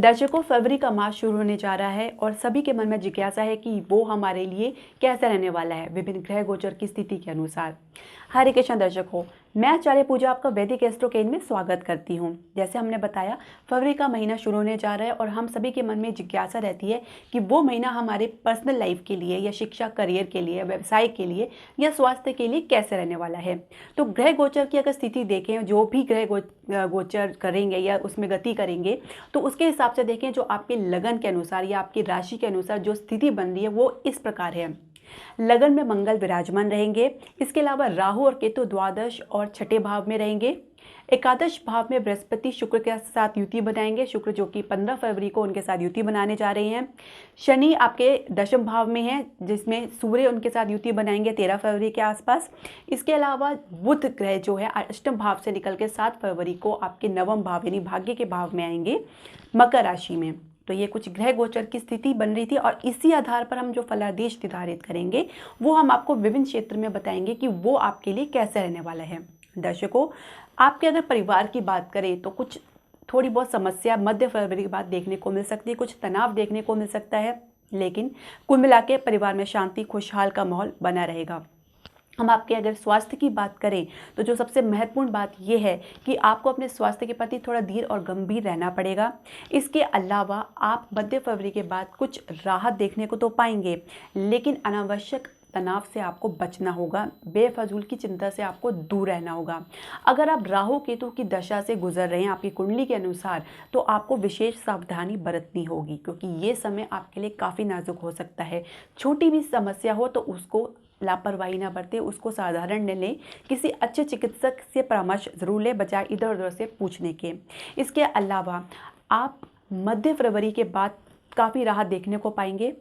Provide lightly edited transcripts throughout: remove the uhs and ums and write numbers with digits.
दर्शकों, फरवरी का मास शुरू होने जा रहा है और सभी के मन में जिज्ञासा है कि वो हमारे लिए कैसा रहने वाला है विभिन्न ग्रह गोचर की स्थिति के अनुसार। हरे कृष्ण दर्शकों, मैं आचार्य पूजा आपका वैदिक एस्ट्रोकेन में स्वागत करती हूँ। जैसे हमने बताया, फरवरी का महीना शुरू होने जा रहा है और हम सभी के मन में जिज्ञासा रहती है कि वो महीना हमारे पर्सनल लाइफ के लिए या शिक्षा करियर के लिए, व्यवसाय के लिए या स्वास्थ्य के लिए कैसे रहने वाला है। तो ग्रह गोचर की अगर स्थिति देखें, जो भी ग्रह गोचर करेंगे या उसमें गति करेंगे, तो उसके हिसाब से देखें जो आपके लगन के अनुसार या आपकी राशि के अनुसार जो स्थिति बन रही है वो इस प्रकार है। लगन में मंगल विराजमान रहेंगे। इसके अलावा राहु और केतु द्वादश और छठे भाव में रहेंगे। एकादश भाव में बृहस्पति शुक्र के साथ युति बनाएंगे। शुक्र जो कि 15 फरवरी को उनके साथ युति बनाने जा रहे हैं। शनि आपके दशम भाव में है, जिसमें सूर्य उनके साथ युति बनाएंगे 13 फरवरी के आसपास। इसके अलावा बुध ग्रह जो है अष्टम भाव से निकल के 7 फरवरी को आपके नवम भाव यानी भाग्य के भाव में आएंगे, मकर राशि में। तो ये कुछ ग्रह गोचर की स्थिति बन रही थी और इसी आधार पर हम जो फलादेश निर्धारित करेंगे वो हम आपको विभिन्न क्षेत्र में बताएंगे कि वो आपके लिए कैसे रहने वाला है। दर्शकों, आपके अगर परिवार की बात करें तो कुछ थोड़ी बहुत समस्या मध्य फरवरी के बाद देखने को मिल सकती है, कुछ तनाव देखने को मिल सकता है, लेकिन कुल मिला के परिवार में शांति खुशहाल का माहौल बना रहेगा। हम आपके अगर स्वास्थ्य की बात करें तो जो सबसे महत्वपूर्ण बात यह है कि आपको अपने स्वास्थ्य के प्रति थोड़ा धीर और गंभीर रहना पड़ेगा। इसके अलावा आप मध्य फरवरी के बाद कुछ राहत देखने को तो पाएंगे, लेकिन अनावश्यक तनाव से आपको बचना होगा, बेफजूल की चिंता से आपको दूर रहना होगा। अगर आप राहु केतु की दशा से गुजर रहे हैं आपकी कुंडली के अनुसार, तो आपको विशेष सावधानी बरतनी होगी, क्योंकि ये समय आपके लिए काफ़ी नाजुक हो सकता है। छोटी भी समस्या हो तो उसको लापरवाही ना बरतें, उसको साधारण न लें। किसी अच्छे चिकित्सक से परामर्श जरूर लें, बजाय इधर उधर से पूछने के। इसके अलावा आप मध्य फरवरी के बाद काफ़ी राहत देखने को पाएंगे।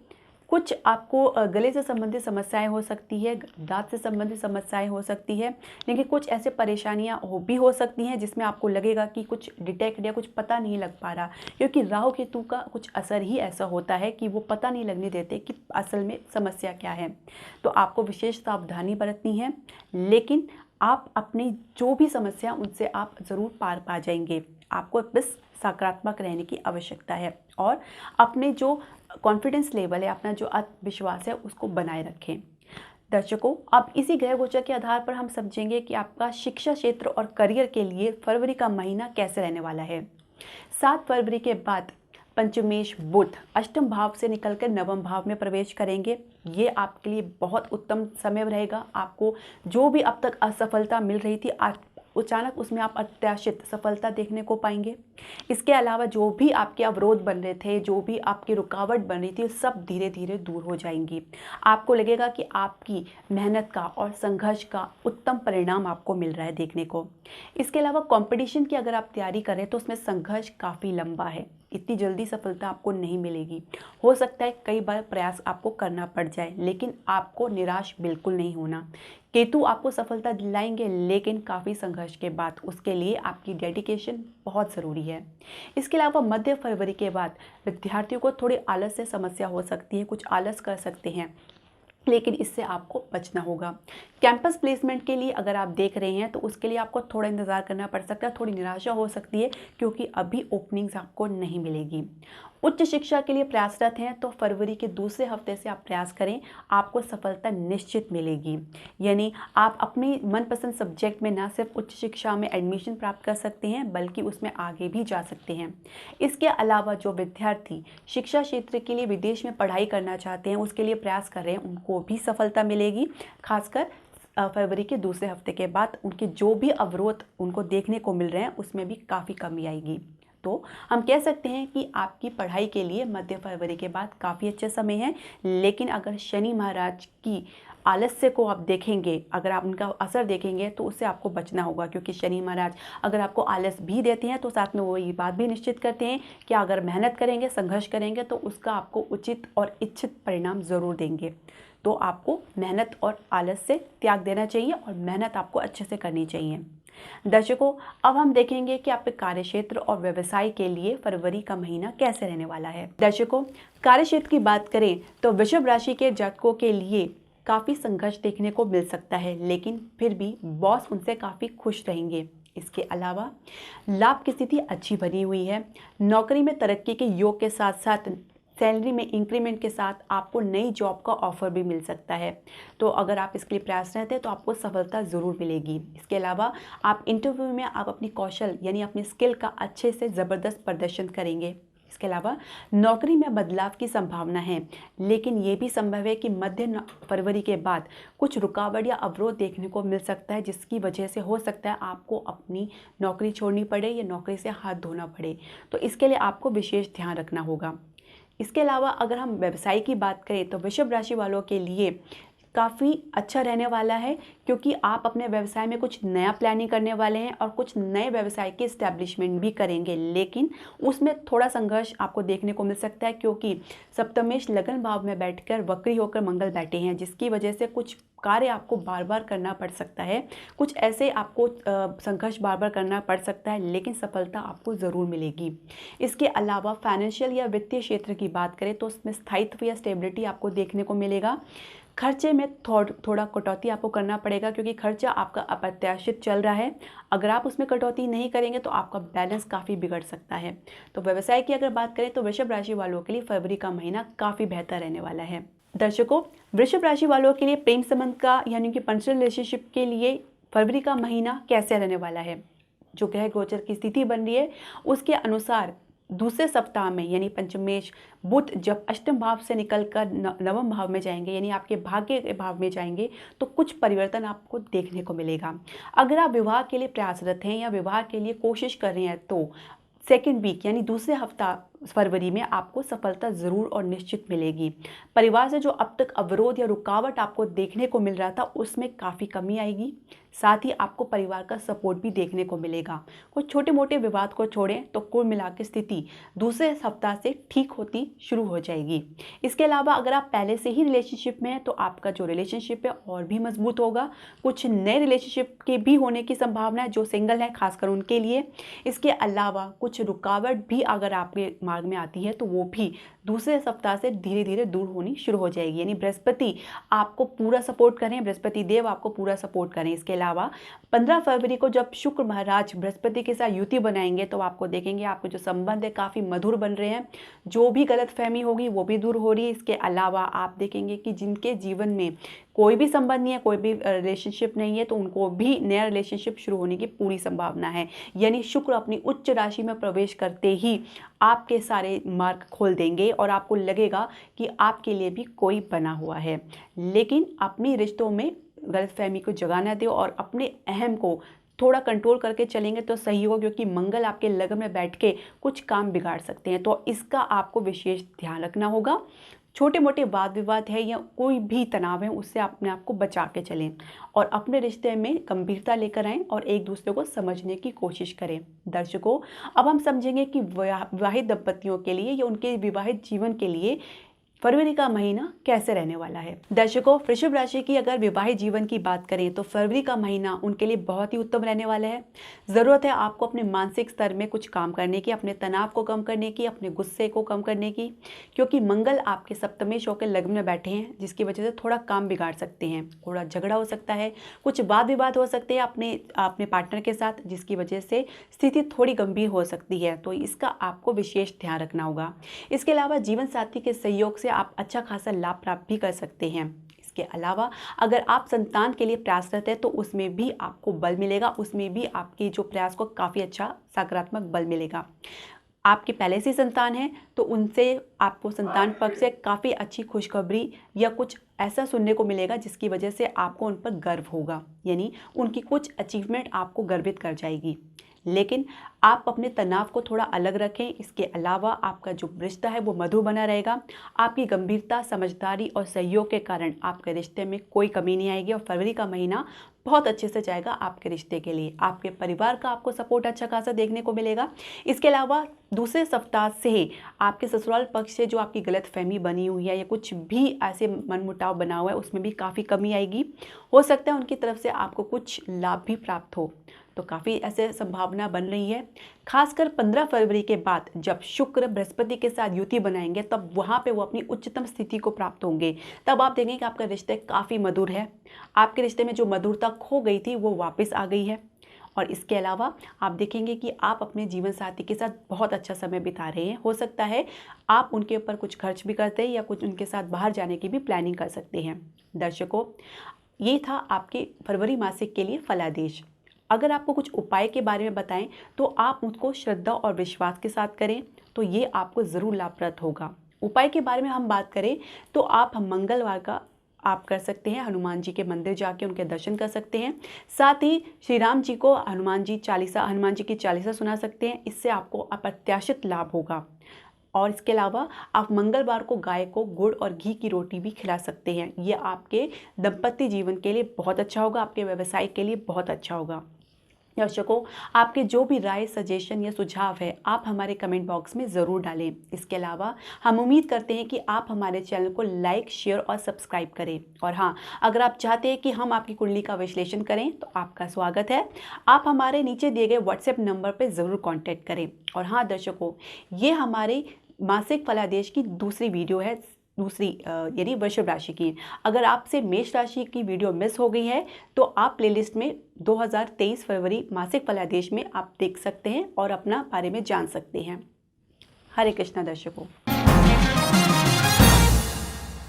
कुछ आपको गले से संबंधित समस्याएं हो सकती है, दांत से संबंधित समस्याएं हो सकती है, लेकिन कुछ ऐसे परेशानियां हो सकती हैं जिसमें आपको लगेगा कि कुछ डिटेक्ट या कुछ पता नहीं लग पा रहा, क्योंकि राहु केतु का कुछ असर ही ऐसा होता है कि वो पता नहीं लगने देते कि असल में समस्या क्या है। तो आपको विशेष सावधानी बरतनी है, लेकिन आप अपनी जो भी समस्या उनसे आप ज़रूर पार पा जाएंगे। आपको बस सकारात्मक रहने की आवश्यकता है और अपने जो कॉन्फिडेंस लेवल है, अपना जो आत्मविश्वास है, उसको बनाए रखें। दर्शकों, अब इसी ग्रह गोचर के आधार पर हम समझेंगे कि आपका शिक्षा क्षेत्र और करियर के लिए फरवरी का महीना कैसे रहने वाला है। 7 फरवरी के बाद पंचमेश बुध अष्टम भाव से निकलकर नवम भाव में प्रवेश करेंगे। ये आपके लिए बहुत उत्तम समय रहेगा। आपको जो भी अब तक असफलता मिल रही थी, अचानक उसमें आप अप्रत्याशित सफलता देखने को पाएंगे। इसके अलावा जो भी आपके अवरोध बन रहे थे, जो भी आपकी रुकावट बन रही थी, सब धीरे धीरे दूर हो जाएंगी। आपको लगेगा कि आपकी मेहनत का और संघर्ष का उत्तम परिणाम आपको मिल रहा है देखने को। इसके अलावा कंपटीशन की अगर आप तैयारी करें तो उसमें संघर्ष काफ़ी लंबा है, इतनी जल्दी सफलता आपको नहीं मिलेगी। हो सकता है कई बार प्रयास आपको करना पड़ जाए, लेकिन आपको निराश बिल्कुल नहीं होना। केतु आपको सफलता दिलाएंगे, लेकिन काफ़ी संघर्ष के बाद। उसके लिए आपकी डेडिकेशन बहुत ज़रूरी है। इसके अलावा मध्य फरवरी के बाद विद्यार्थियों को थोड़ी आलस से समस्या हो सकती है, कुछ आलस कर सकते हैं, लेकिन इससे आपको बचना होगा। कैंपस प्लेसमेंट के लिए अगर आप देख रहे हैं तो उसके लिए आपको थोड़ा इंतज़ार करना पड़ सकता है, थोड़ी निराशा हो सकती है, क्योंकि अभी ओपनिंग्स आपको नहीं मिलेगी। उच्च शिक्षा के लिए प्रयासरत हैं तो फरवरी के दूसरे हफ्ते से आप प्रयास करें, आपको सफलता निश्चित मिलेगी। यानी आप अपनी मनपसंद सब्जेक्ट में ना सिर्फ उच्च शिक्षा में एडमिशन प्राप्त कर सकते हैं, बल्कि उसमें आगे भी जा सकते हैं। इसके अलावा जो विद्यार्थी शिक्षा क्षेत्र के लिए विदेश में पढ़ाई करना चाहते हैं, उसके लिए प्रयास कर रहे हैं, उनको भी सफलता मिलेगी। खासकर फरवरी के दूसरे हफ्ते के बाद उनके जो भी अवरोध उनको देखने को मिल रहे हैं उसमें भी काफ़ी कमी आएगी। तो हम कह सकते हैं कि आपकी पढ़ाई के लिए मध्य फरवरी के बाद काफ़ी अच्छे समय है। लेकिन अगर शनि महाराज की आलस्य को आप देखेंगे, अगर आप उनका असर देखेंगे, तो उससे आपको बचना होगा, क्योंकि शनि महाराज अगर आपको आलस भी देते हैं तो साथ में वो ये बात भी निश्चित करते हैं कि अगर मेहनत करेंगे, संघर्ष करेंगे, तो उसका आपको उचित और इच्छित परिणाम ज़रूर देंगे। तो आपको मेहनत और आलस से त्याग देना चाहिए और मेहनत आपको अच्छे से करनी चाहिए। दर्शकों, अब हम देखेंगे कि आपके कार्यक्षेत्र और व्यवसाय के लिए फरवरी का महीना कैसे रहने वाला है। दर्शकों, कार्यक्षेत्र की बात करें तो वृषभ राशि के जातकों के लिए काफ़ी संघर्ष देखने को मिल सकता है, लेकिन फिर भी बॉस उनसे काफ़ी खुश रहेंगे। इसके अलावा लाभ की स्थिति अच्छी बनी हुई है। नौकरी में तरक्की के योग के साथ साथ सैलरी में इंक्रीमेंट के साथ आपको नई जॉब का ऑफर भी मिल सकता है। तो अगर आप इसके लिए प्रयासरत हैं तो आपको सफलता ज़रूर मिलेगी। इसके अलावा आप इंटरव्यू में आप अपनी कौशल यानी अपनी स्किल का अच्छे से ज़बरदस्त प्रदर्शन करेंगे। इसके अलावा नौकरी में बदलाव की संभावना है, लेकिन ये भी संभव है कि मध्य फरवरी के बाद कुछ रुकावट या अवरोध देखने को मिल सकता है, जिसकी वजह से हो सकता है आपको अपनी नौकरी छोड़नी पड़े या नौकरी से हाथ धोना पड़े। तो इसके लिए आपको विशेष ध्यान रखना होगा। इसके अलावा अगर हम व्यवसाय की बात करें तो वृषभ राशि वालों के लिए काफ़ी अच्छा रहने वाला है, क्योंकि आप अपने व्यवसाय में कुछ नया प्लानिंग करने वाले हैं और कुछ नए व्यवसाय की इस्टेब्लिशमेंट भी करेंगे, लेकिन उसमें थोड़ा संघर्ष आपको देखने को मिल सकता है, क्योंकि सप्तमेश लगन भाव में बैठकर वक्री होकर मंगल बैठे हैं, जिसकी वजह से कुछ कार्य आपको बार बार करना पड़ सकता है। कुछ ऐसे आपको संघर्ष बार बार करना पड़ सकता है, लेकिन सफलता आपको ज़रूर मिलेगी। इसके अलावा फाइनेंशियल या वित्तीय क्षेत्र की बात करें तो उसमें स्थायित्व या स्टेबिलिटी आपको देखने को मिलेगा। खर्चे में थोड़ा कटौती आपको करना पड़ेगा, क्योंकि खर्चा आपका अप्रत्याशित चल रहा है। अगर आप उसमें कटौती नहीं करेंगे तो आपका बैलेंस काफ़ी बिगड़ सकता है। तो व्यवसाय की अगर बात करें तो वृषभ राशि वालों के लिए फरवरी का महीना काफ़ी बेहतर रहने वाला है। दर्शकों, वृषभ राशि वालों के लिए प्रेम संबंध का यानी कि पर्सनल रिलेशनशिप के लिए फरवरी का महीना कैसे रहने वाला है। जो ग्रह गोचर की स्थिति बन रही है उसके अनुसार दूसरे सप्ताह में यानी पंचमेश बुध जब अष्टम भाव से निकलकर नवम भाव में जाएंगे, यानी आपके भाग्य के भाव में जाएंगे, तो कुछ परिवर्तन आपको देखने को मिलेगा। अगर आप विवाह के लिए प्रयासरत हैं या विवाह के लिए कोशिश कर रहे हैं तो सेकेंड वीक यानी दूसरे हफ्ता फरवरी में आपको सफलता ज़रूर और निश्चित मिलेगी। परिवार से जो अब तक अवरोध या रुकावट आपको देखने को मिल रहा था उसमें काफ़ी कमी आएगी। साथ ही आपको परिवार का सपोर्ट भी देखने को मिलेगा। कुछ छोटे मोटे विवाद को छोड़ें तो कुल मिलाकर स्थिति दूसरे सप्ताह से ठीक होती शुरू हो जाएगी। इसके अलावा अगर आप पहले से ही रिलेशनशिप में हैं तो आपका जो रिलेशनशिप है और भी मजबूत होगा। कुछ नए रिलेशनशिप के भी होने की संभावना है जो सिंगल है, खासकर उनके लिए। इसके अलावा कुछ रुकावट भी अगर आपके मार्ग में आती है तो वो भी दूसरे सप्ताह से धीरे धीरे दूर होनी शुरू हो जाएगी। यानी बृहस्पति आपको पूरा सपोर्ट करें, बृहस्पति देव आपको पूरा सपोर्ट करें। इसके अलावा 15 फरवरी को जब शुक्र महाराज बृहस्पति के साथ युति बनाएंगे तो आपको देखेंगे आपके जो संबंध है काफ़ी मधुर बन रहे हैं। जो भी गलतफहमी होगी वो भी दूर हो रही है। इसके अलावा आप देखेंगे कि जिनके जीवन में कोई भी संबंध नहीं है, कोई भी रिलेशनशिप नहीं है, तो उनको भी नया रिलेशनशिप शुरू होने की पूरी संभावना है। यानी शुक्र अपनी उच्च राशि में प्रवेश करते ही आपके सारे मार्ग खोल देंगे और आपको लगेगा कि आपके लिए भी कोई बना हुआ है। लेकिन अपनी रिश्तों में गलतफहमी को जगह न दें और अपने अहम को थोड़ा कंट्रोल करके चलेंगे तो सही होगा, क्योंकि मंगल आपके लगन में बैठ के कुछ काम बिगाड़ सकते हैं। तो इसका आपको विशेष ध्यान रखना होगा। छोटे मोटे वाद विवाद है या कोई भी तनाव है उससे अपने आप को बचा के चलें और अपने रिश्ते में गंभीरता लेकर आएं और एक दूसरे को समझने की कोशिश करें। दर्शकों, अब हम समझेंगे कि विवाहित दंपतियों के लिए या उनके विवाहित जीवन के लिए फरवरी का महीना कैसे रहने वाला है। दर्शकों, वृषभ राशि की अगर विवाहित जीवन की बात करें तो फरवरी का महीना उनके लिए बहुत ही उत्तम रहने वाला है। ज़रूरत है आपको अपने मानसिक स्तर में कुछ काम करने की, अपने तनाव को कम करने की, अपने गुस्से को कम करने की, क्योंकि मंगल आपके सप्तमेश होकर लग्न में बैठे हैं, जिसकी वजह से थोड़ा काम बिगाड़ सकते हैं, थोड़ा झगड़ा हो सकता है, कुछ वाद विवाद हो सकते हैं अपने पार्टनर के साथ, जिसकी वजह से स्थिति थोड़ी गंभीर हो सकती है। तो इसका आपको विशेष ध्यान रखना होगा। इसके अलावा जीवन साथी के सहयोग से आप अच्छा खासा लाभ प्राप्त भी कर सकते हैं। इसके अलावा अगर आप संतान के लिए प्रयासरत हैं तो उसमें भी आपको बल मिलेगा, उसमें भी आपके जो प्रयास को काफ़ी अच्छा सकारात्मक बल मिलेगा। आपके पहले से संतान है तो उनसे आपको संतान पक्ष से काफ़ी अच्छी खुशखबरी या कुछ ऐसा सुनने को मिलेगा जिसकी वजह से आपको उन पर गर्व होगा, यानी उनकी कुछ अचीवमेंट आपको गर्वित कर जाएगी। लेकिन आप अपने तनाव को थोड़ा अलग रखें। इसके अलावा आपका जो रिश्ता है वो मधुर बना रहेगा। आपकी गंभीरता, समझदारी और सहयोग के कारण आपके रिश्ते में कोई कमी नहीं आएगी और फरवरी का महीना बहुत अच्छे से जाएगा आपके रिश्ते के लिए। आपके परिवार का आपको सपोर्ट अच्छा खासा देखने को मिलेगा। इसके अलावा दूसरे सप्ताह से आपके ससुराल पक्ष से जो आपकी गलतफहमी बनी हुई है या कुछ भी ऐसे मनमुटाव बना हुआ है उसमें भी काफ़ी कमी आएगी। हो सकता है उनकी तरफ से आपको कुछ लाभ भी प्राप्त हो, तो काफ़ी ऐसे संभावना बन रही है। खासकर 15 फरवरी के बाद जब शुक्र बृहस्पति के साथ युति बनाएंगे तब वहाँ पे वो अपनी उच्चतम स्थिति को प्राप्त होंगे। तब आप देखेंगे कि आपका रिश्ता काफ़ी मधुर है। आपके रिश्ते में जो मधुरता खो गई थी वो वापस आ गई है और इसके अलावा आप देखेंगे कि आप अपने जीवन साथी के साथ बहुत अच्छा समय बिता रहे हैं। हो सकता है आप उनके ऊपर कुछ खर्च भी करते हैं या कुछ उनके साथ बाहर जाने की भी प्लानिंग कर सकते हैं। दर्शकों, ये था आपके फरवरी मासिक के लिए फलादेश। अगर आपको कुछ उपाय के बारे में बताएं तो आप उसको श्रद्धा और विश्वास के साथ करें, तो ये आपको ज़रूर लाभप्रद होगा। उपाय के बारे में हम बात करें तो आप मंगलवार का आप कर सकते हैं, हनुमान जी के मंदिर जाके उनके दर्शन कर सकते हैं। साथ ही श्री राम जी को हनुमान जी की चालीसा सुना सकते हैं। इससे आपको अप्रत्याशित लाभ होगा। और इसके अलावा आप मंगलवार को गाय को गुड़ और घी की रोटी भी खिला सकते हैं। ये आपके दाम्पत्य जीवन के लिए बहुत अच्छा होगा, आपके व्यवसाय के लिए बहुत अच्छा होगा। दर्शकों, आपके जो भी राय, सजेशन या सुझाव है आप हमारे कमेंट बॉक्स में ज़रूर डालें। इसके अलावा हम उम्मीद करते हैं कि आप हमारे चैनल को लाइक, शेयर और सब्सक्राइब करें। और हाँ, अगर आप चाहते हैं कि हम आपकी कुंडली का विश्लेषण करें तो आपका स्वागत है। आप हमारे नीचे दिए गए व्हाट्सएप नंबर पर ज़रूर कॉन्टैक्ट करें। और हाँ दर्शकों, ये हमारे मासिक फलादेश की दूसरी वीडियो है, यानी वृषभ राशि की। अगर आपसे मेष राशि की वीडियो मिस हो गई है तो आप प्लेलिस्ट में 2023 फरवरी मासिक फलादेश में आप देख सकते हैं और अपना बारे में जान सकते हैं। हरे कृष्णा दर्शकों।